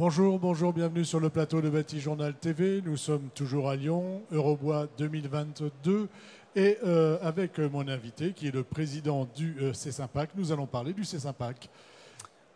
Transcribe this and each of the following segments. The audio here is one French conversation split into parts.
Bonjour, bonjour, bienvenue sur le plateau de Batijournal TV. Nous sommes toujours à Lyon, Eurobois 2022. Et avec mon invité, qui est le président du CESIMPAC, nous allons parler du CESIMPAC.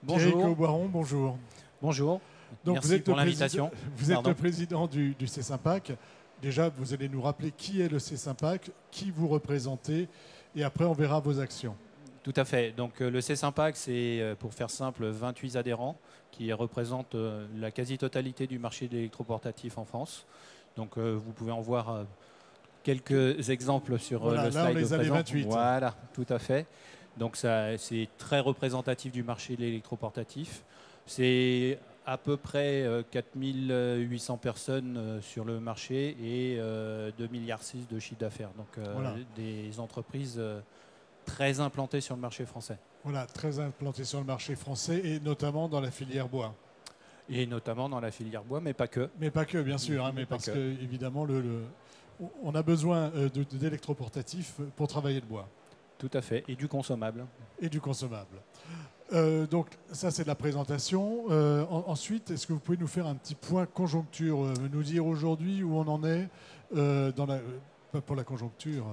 Bonjour. Pierrick Auboiron, bonjour. Bonjour. Donc Merci pour l'invitation. Vous êtes le président du CESIMPAC. Déjà, vous allez nous rappeler qui est le CESIMPAC, qui vous représentez, et après on verra vos actions. Tout à fait. Donc le CESIMPAC, c'est, pour faire simple, 28 adhérents qui représentent la quasi-totalité du marché de l'électroportatif en France. Donc vous pouvez en voir quelques exemples sur voilà, le slide là, on les a les présent. 28. Voilà, tout à fait. Donc c'est très représentatif du marché de l'électroportatif. C'est à peu près 4800 personnes sur le marché et 2,6 milliards de chiffre d'affaires. Donc voilà. Des entreprises très implantées sur le marché français. Voilà, très implantées sur le marché français et notamment dans la filière bois. Et notamment dans la filière bois, mais pas que. Mais pas que, bien sûr, hein, mais parce que évidemment, on a besoin d'électroportatifs pour travailler le bois. Tout à fait, et du consommable. Et du consommable. Donc ça, c'est de la présentation. Ensuite, est-ce que vous pouvez nous faire un petit point conjoncture, nous dire aujourd'hui où on en est pour la conjoncture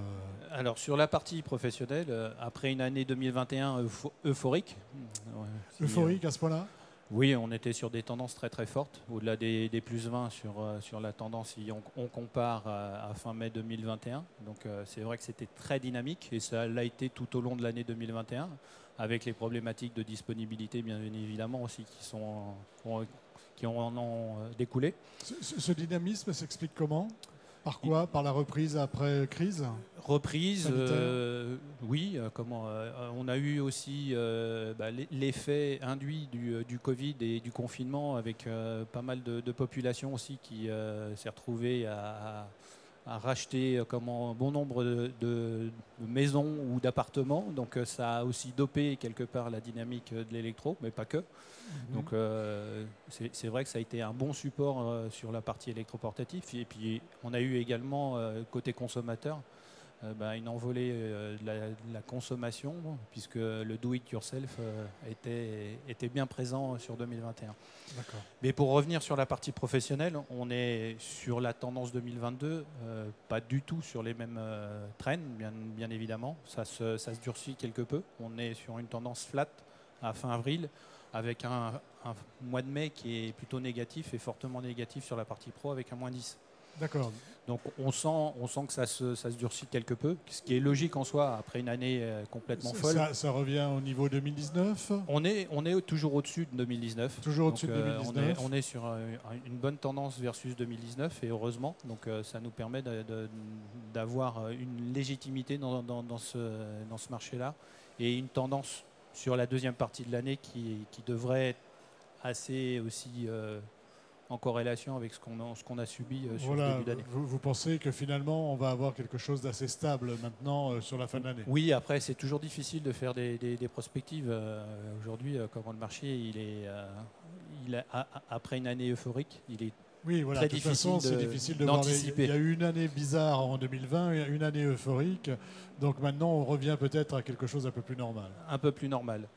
Alors, sur la partie professionnelle, après une année 2021 euphorique. Euphorique à ce point-là? Oui, on était sur des tendances très très fortes, au-delà des plus 20 sur la tendance si on compare à fin mai 2021. Donc c'est vrai que c'était très dynamique et ça l'a été tout au long de l'année 2021, avec les problématiques de disponibilité bien évidemment aussi qui en ont découlé. Ce dynamisme s'explique comment? Par quoi? Par la reprise après crise? Reprise, oui. On a eu aussi l'effet induit du Covid et du confinement avec pas mal de population aussi qui s'est retrouvée à racheter bon nombre de maisons ou d'appartements. Donc ça a aussi dopé quelque part la dynamique de l'électro, mais pas que. Donc c'est vrai que ça a été un bon support sur la partie électroportatif. Et puis on a eu également côté consommateur une envolée de la consommation, puisque le do-it-yourself était bien présent sur 2021. Mais pour revenir sur la partie professionnelle, on est sur la tendance 2022, pas du tout sur les mêmes trends, bien évidemment. Ça se durcit quelque peu. On est sur une tendance flat à fin avril, avec un mois de mai qui est plutôt négatif et fortement négatif sur la partie pro, avec un moins 10. D'accord. Donc on sent que ça se durcit quelque peu, ce qui est logique en soi après une année complètement folle. Ça revient au niveau 2019 ? On est toujours au-dessus de 2019. Toujours au-dessus de 2019. On est sur une bonne tendance versus 2019 et heureusement. Donc ça nous permet d'avoir une légitimité dans ce marché-là et une tendance sur la deuxième partie de l'année qui devrait être assez aussi en corrélation avec ce qu'on a subi sur le début d'année. Vous pensez que finalement on va avoir quelque chose d'assez stable maintenant sur la fin de l'année? Oui, après c'est toujours difficile de faire des prospectives. Aujourd'hui, comment le marché il est après une année euphorique, il est très difficile de voir. Il y a eu une année bizarre en 2020, il y a une année euphorique. Donc maintenant on revient peut-être à quelque chose d'un peu plus normal. Un peu plus normal.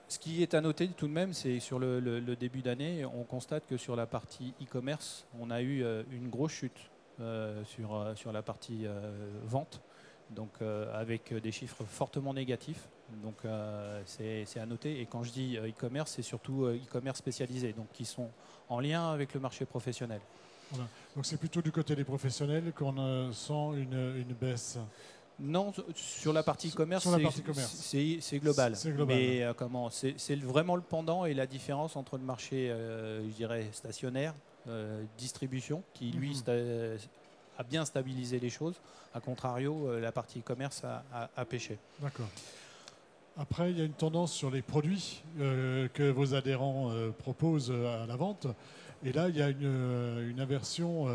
Ce qui est à noter tout de même, c'est sur le début d'année, on constate que sur la partie e-commerce, on a eu une grosse chute sur la partie vente, donc avec des chiffres fortement négatifs. Donc c'est à noter. Et quand je dis e-commerce, c'est surtout e-commerce spécialisé, donc qui sont en lien avec le marché professionnel. Voilà. Donc c'est plutôt du côté des professionnels qu'on sent une baisse. Non, sur la partie e-commerce, c'est global. Mais c'est vraiment le pendant et la différence entre le marché, je dirais, stationnaire, distribution, qui lui a bien stabilisé les choses. A contrario, la partie e-commerce a pêché. D'accord. Après, il y a une tendance sur les produits que vos adhérents proposent à la vente. Et là, il y a une inversion.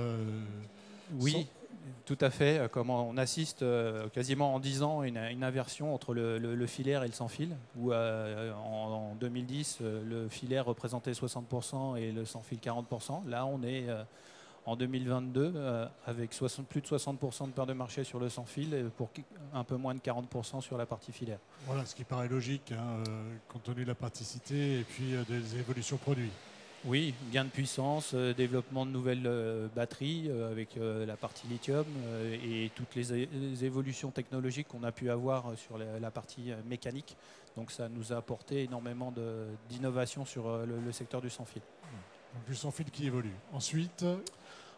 Oui. Tout à fait. On assiste quasiment en 10 ans à une inversion entre le filaire et le sans fil, où en 2010, le filaire représentait 60% et le sans fil 40%. Là, on est en 2022 avec plus de 60% de part de marché sur le sans fil pour un peu moins de 40% sur la partie filaire. Voilà, ce qui paraît logique, compte tenu de la praticité et puis des évolutions produits. Oui, gain de puissance, développement de nouvelles batteries avec la partie lithium et toutes les évolutions technologiques qu'on a pu avoir sur la partie mécanique. Donc ça nous a apporté énormément d'innovation sur le secteur du sans-fil. Donc du sans-fil qui évolue.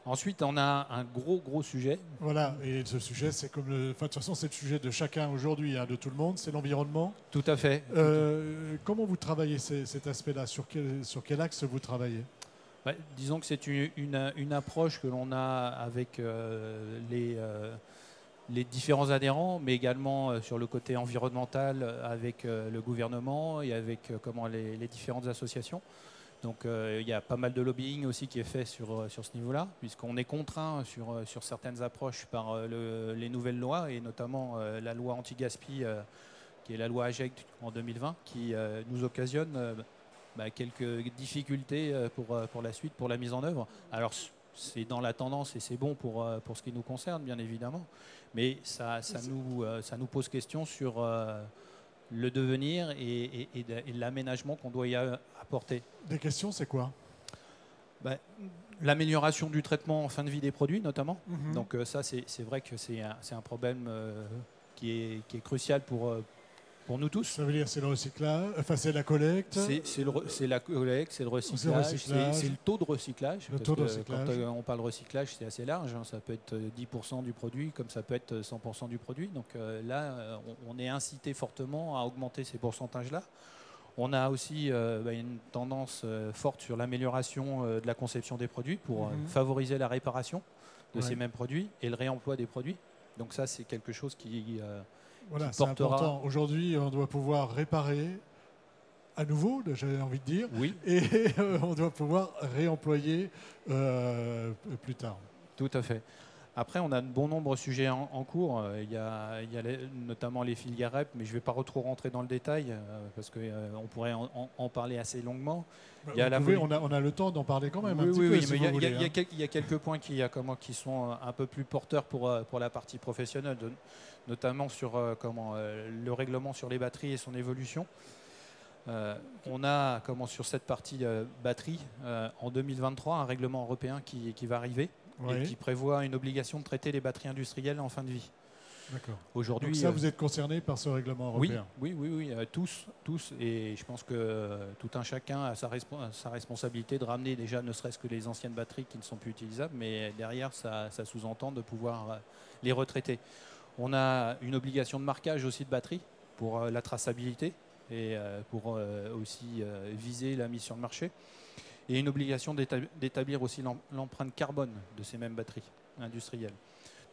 Ensuite, on a un gros sujet. Voilà, et ce sujet, c'est comme de toute façon, c'est le sujet de chacun aujourd'hui, hein, de tout le monde, c'est l'environnement. Tout à fait. Comment vous travaillez cet aspect-là? Sur quel axe vous travaillez? Disons que c'est une approche que l'on a avec les différents adhérents, mais également sur le côté environnemental avec le gouvernement et avec les différentes associations. Donc il y a pas mal de lobbying aussi qui est fait sur ce niveau-là, puisqu'on est contraint sur certaines approches par les nouvelles lois, et notamment la loi anti-gaspi, qui est la loi AGEC en 2020, qui nous occasionne quelques difficultés pour la suite, pour la mise en œuvre. Alors c'est dans la tendance et c'est bon pour ce qui nous concerne, bien évidemment, mais ça nous pose question sur le devenir et l'aménagement qu'on doit y apporter. Des questions, c'est quoi? L'amélioration du traitement en fin de vie des produits, notamment. Donc ça, c'est vrai que c'est un problème qui est crucial pour nous tous. Ça veut dire c'est le recyclage, enfin c'est la collecte. C'est la collecte, c'est le recyclage, c'est le taux de recyclage. Quand on parle recyclage, c'est assez large. Hein. Ça peut être 10% du produit, comme ça peut être 100% du produit. Donc là, on est incité fortement à augmenter ces pourcentages-là. On a aussi une tendance forte sur l'amélioration de la conception des produits pour favoriser la réparation de ces mêmes produits et le réemploi des produits. Donc ça, c'est quelque chose qui voilà, c'est important. Aujourd'hui, on doit pouvoir réparer à nouveau, j'avais envie de dire, oui. Et on doit pouvoir réemployer plus tard. Tout à fait. Après, on a de bon nombre de sujets en cours. Il y a notamment les filières REP, mais je ne vais pas trop rentrer dans le détail parce qu'on pourrait en parler assez longuement. On a le temps d'en parler quand même un petit peu. Oui, mais il y a quelques points qui sont un peu plus porteurs pour la partie professionnelle, notamment sur le règlement sur les batteries et son évolution. On a sur cette partie batterie en 2023 un règlement européen qui va arriver. Et qui prévoit une obligation de traiter les batteries industrielles en fin de vie. D'accord. Aujourd'hui, donc ça, vous êtes concerné par ce règlement européen? Oui, tous. Et je pense que tout un chacun a sa responsabilité de ramener déjà ne serait-ce que les anciennes batteries qui ne sont plus utilisables, mais derrière, ça sous-entend de pouvoir les retraiter. On a une obligation de marquage aussi de batteries pour la traçabilité et pour aussi viser la mise sur le marché. Et une obligation d'établir aussi l'empreinte carbone de ces mêmes batteries industrielles.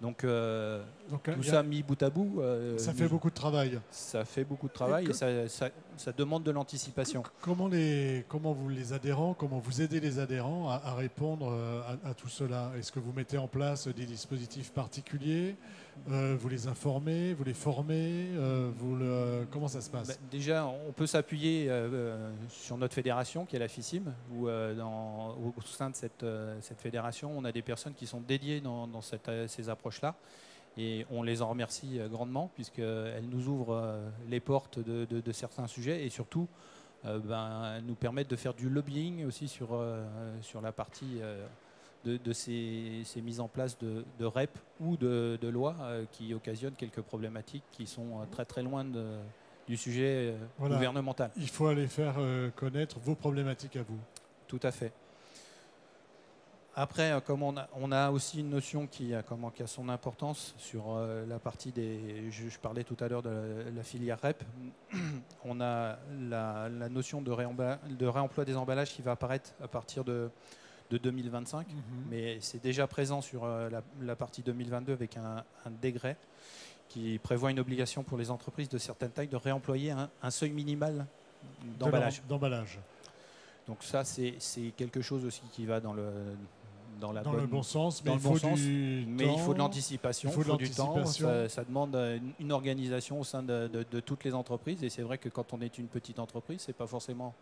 Donc tout ça mis bout à bout... ça fait beaucoup de travail. Ça fait beaucoup de travail et ça demande de l'anticipation. Comment vous aidez les adhérents à répondre à tout cela? Est-ce que vous mettez en place des dispositifs particuliers? Vous les informez? Vous les formez? Comment ça se passe? Déjà, on peut s'appuyer sur notre fédération qui est la FICIM, où au sein de cette fédération, on a des personnes qui sont dédiées dans ces approches-là. Et on les en remercie grandement puisqu'elles nous ouvrent les portes de certains sujets et surtout nous permettent de faire du lobbying aussi sur la partie de ces mises en place de REP ou de lois qui occasionnent quelques problématiques qui sont très très loin du sujet gouvernemental. Il faut aller faire connaître vos problématiques à vous. Tout à fait. Après, comme on a aussi une notion qui a son importance sur la partie je parlais tout à l'heure de la filière REP. On a la notion de réemploi des emballages qui va apparaître à partir de 2025, mais c'est déjà présent sur la partie 2022 avec un décret qui prévoit une obligation pour les entreprises de certaines tailles de réemployer un seuil minimal d'emballage. Donc ça, c'est quelque chose aussi qui va dans le bon sens, mais il faut de l'anticipation, il faut du temps. Ça demande une organisation au sein de toutes les entreprises. Et c'est vrai que quand on est une petite entreprise, c'est pas forcément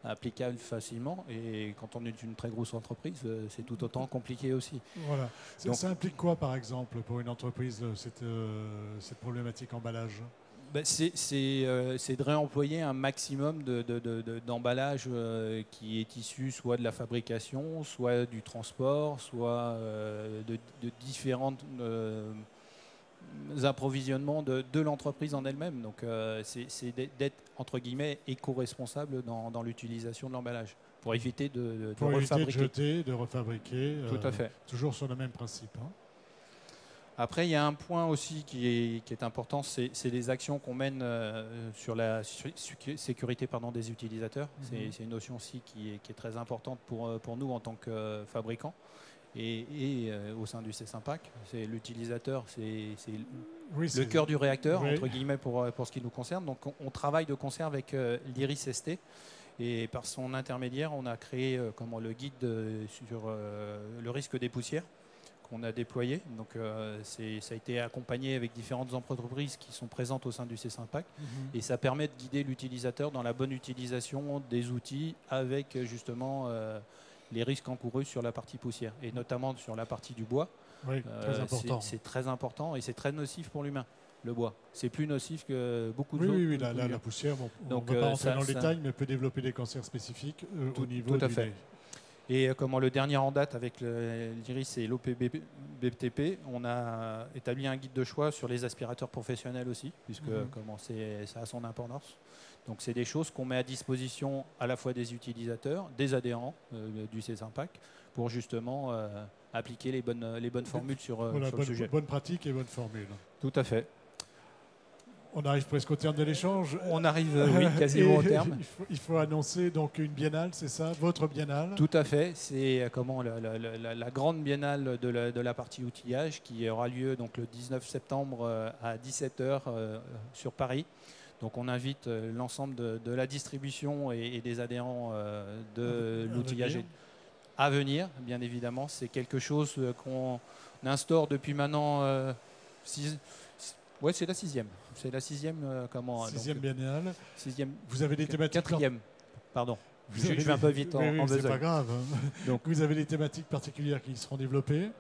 applicable facilement. Et quand on est une très grosse entreprise, c'est tout autant compliqué aussi. Voilà. Ça implique quoi, par exemple, pour une entreprise, cette problématique emballage? C'est de réemployer un maximum d'emballage qui est issu soit de la fabrication, soit du transport, soit de différents approvisionnements de l'entreprise en elle-même. Donc c'est d'être entre guillemets éco-responsable dans l'utilisation de l'emballage pour éviter de refabriquer. Éviter de jeter, de refabriquer. Tout à fait. Toujours sur le même principe. Hein. Après, il y a un point aussi qui est important, c'est les actions qu'on mène sur la sécurité des utilisateurs. C'est une notion aussi qui est très importante pour nous en tant que fabricants et au sein du C5PAC. C'est l'utilisateur, c'est le cœur du réacteur, entre guillemets, pour ce qui nous concerne. Donc on travaille de concert avec l'IRIS ST. Et par son intermédiaire, on a créé le guide sur le risque des poussières, qu'on a déployé. Donc, ça a été accompagné avec différentes entreprises qui sont présentes au sein du C5PAC. Et ça permet de guider l'utilisateur dans la bonne utilisation des outils avec justement les risques encourus sur la partie poussière et notamment sur la partie du bois. Oui, très important. C'est très important et c'est très nocif pour l'humain. Le bois, c'est plus nocif que beaucoup de Oui, la poussière, on ne va pas rentrer dans le détail, mais peut développer des cancers spécifiques au niveau du nez. Et le dernier en date avec l'IRIS et l'OPBTP, on a établi un guide de choix sur les aspirateurs professionnels aussi, puisque ça a son importance. Donc c'est des choses qu'on met à disposition à la fois des utilisateurs, des adhérents du C5PAC, pour justement appliquer les bonnes formules sur le sujet. Bonne pratique et bonne formule. Tout à fait. On arrive presque au terme de l'échange. On arrive, oui, quasiment au terme. Il faut annoncer donc une biennale, c'est ça, votre biennale? Tout à fait. C'est la grande biennale de la partie outillage qui aura lieu donc le 19 septembre à 17h sur Paris. Donc on invite l'ensemble de la distribution et des adhérents de l'outillage à venir, bien évidemment. C'est quelque chose qu'on instaure depuis maintenant c'est la sixième. C'est la sixième. Sixième biennale. Sixième. Vous avez des thématiques. Quatrième. Pardon. Je vais un peu vite en besogne. C'est pas grave. Donc vous avez des thématiques particulières qui seront développées.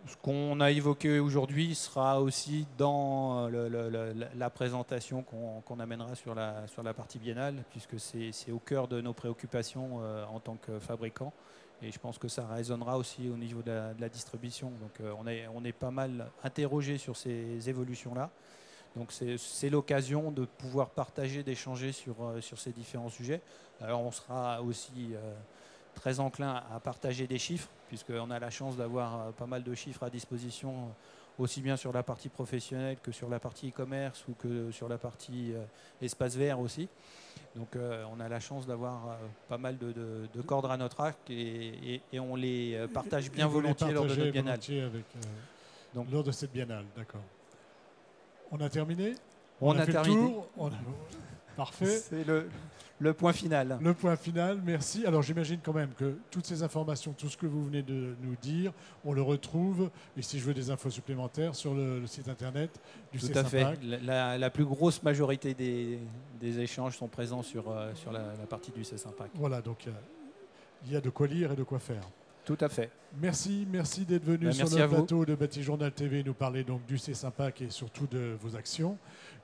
Ce qu'on a évoqué aujourd'hui sera aussi dans la présentation qu'on amènera sur la partie biennale, puisque c'est au cœur de nos préoccupations en tant que fabricants. Et je pense que ça résonnera aussi au niveau de la distribution. Donc on est pas mal interrogé sur ces évolutions-là. Donc c'est l'occasion de pouvoir partager, d'échanger sur ces différents sujets. Alors on sera aussi très enclin à partager des chiffres, puisqu'on a la chance d'avoir pas mal de chiffres à disposition, aussi bien sur la partie professionnelle que sur la partie e-commerce ou que sur la partie espace vert aussi. Donc on a la chance d'avoir pas mal de cordes à notre arc et on les partage bien volontiers lors de notre biennale. Lors de cette biennale, d'accord. On a terminé? On a terminé. Parfait. C'est le point final. Le point final, merci. Alors j'imagine quand même que toutes ces informations, tout ce que vous venez de nous dire, on le retrouve, et si je veux des infos supplémentaires, sur le site internet du C5PAC. Tout à fait. La plus grosse majorité des échanges sont présents sur la partie du C5PAC. Voilà, donc il y a de quoi lire et de quoi faire. Tout à fait. Merci d'être venu sur le plateau de Batijournal TV nous parler donc du C5PAC et surtout de vos actions.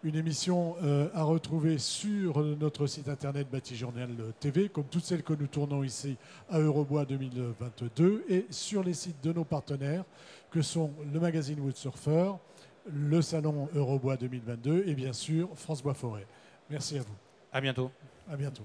Une émission à retrouver sur notre site internet Batijournal TV, comme toutes celles que nous tournons ici à Eurobois 2022 et sur les sites de nos partenaires que sont le magazine Woodsurfer, le salon Eurobois 2022 et bien sûr France Bois Forêt. Merci à vous. À bientôt. À bientôt.